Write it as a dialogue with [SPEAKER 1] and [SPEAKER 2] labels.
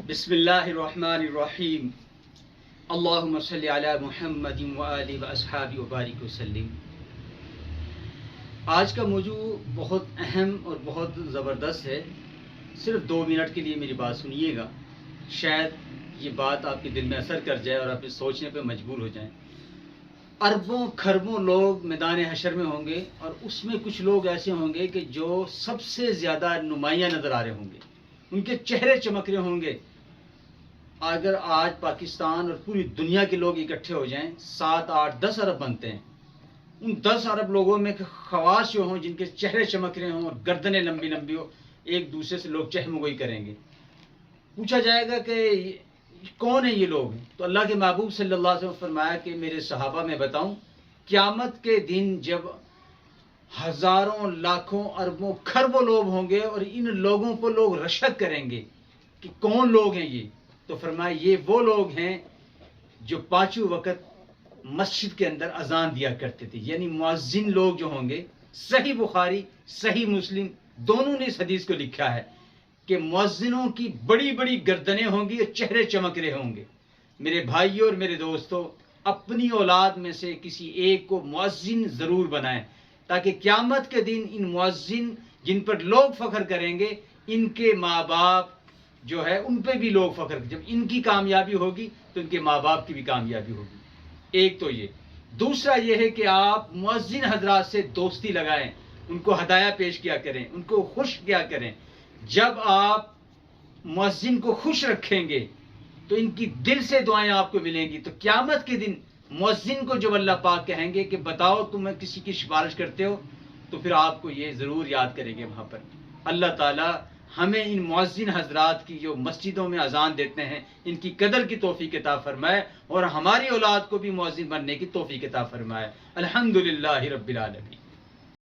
[SPEAKER 1] بسم اللہ الرحمن الرحیم اللہم صلی علی محمد و آلہ و اصحابہ و بارک وسلم۔ آج کا موضوع بہت اہم اور بہت زبردست ہے۔ صرف 2 منٹ کے لیے میری بات سنیے گا، شاید یہ بات آپ کے دل میں اثر کر جائے اور آپ سوچنے پہ مجبور ہو جائیں۔ اربوں کھربوں لوگ میدان حشر میں ہوں گے، اور اس میں کچھ لوگ ایسے ہوں گے کہ جو سب سے زیادہ نمایاں نظر آ رہے ہوں گے، ان کے چہرے چمک رہے ہوں گے۔ اگر آج پاکستان اور پوری دنیا کے لوگ اکٹھے ہو جائیں، 7، 8، 10 ارب بنتے ہیں، ان 10 ارب لوگوں میں خواص جو ہوں، جن کے چہرے چمک رہے ہوں اور گردنیں لمبی لمبی ہو، ایک دوسرے سے لوگ چہمگوئی کریں گے۔ پوچھا جائے گا کہ کون ہیں یہ لوگ؟ تو اللہ کے محبوب صلی اللہ علیہ وسلم نے فرمایا کہ میرے صحابہ میں بتاؤں، قیامت کے دن جب ہزاروں لاکھوں اربوں کھربوں لوگ ہوں گے اور ان لوگوں کو لوگ رشک کریں گے کہ کون لوگ ہیں یہ، تو فرمایا یہ وہ لوگ ہیں جو 5 وقت مسجد کے اندر اذان دیا کرتے تھے، یعنی مؤذن لوگ جو ہوں گے۔ صحیح بخاری صحیح مسلم دونوں نے اس حدیث کو لکھا ہے کہ مؤذنوں کی بڑی بڑی گردنیں ہوں گی اور چہرے چمک رہے ہوں گے۔ میرے بھائیوں اور میرے دوستوں، اپنی اولاد میں سے کسی ایک کو مؤذن ضرور بنائیں، تاکہ قیامت کے دن ان مؤذن جن پر لوگ فخر کریں گے، ان کے ماں باپ جو ہے ان پہ بھی لوگ فخر کریں۔ جب ان کی کامیابی ہوگی تو ان کے ماں باپ کی بھی کامیابی ہوگی۔ ایک تو یہ، دوسرا یہ ہے کہ آپ مؤذن حضرات سے دوستی لگائیں، ان کو ہدایہ پیش کیا کریں، ان کو خوش کیا کریں۔ جب آپ مؤذن کو خوش رکھیں گے تو ان کی دل سے دعائیں آپ کو ملیں گی، تو قیامت کے دن مؤذن کو جب اللہ پاک کہیں گے کہ بتاؤ تم کسی کی سفارش کرتے ہو، تو پھر آپ کو یہ ضرور یاد کریں گے وہاں پر۔ اللہ تعالی ہمیں ان مؤذن حضرات کی جو مسجدوں میں اذان دیتے ہیں، ان کی قدر کی توفیق عطا فرمائے، اور ہماری اولاد کو بھی مؤذن بننے کی توفیق عطا فرمائے۔ الحمدللہ رب العالمین۔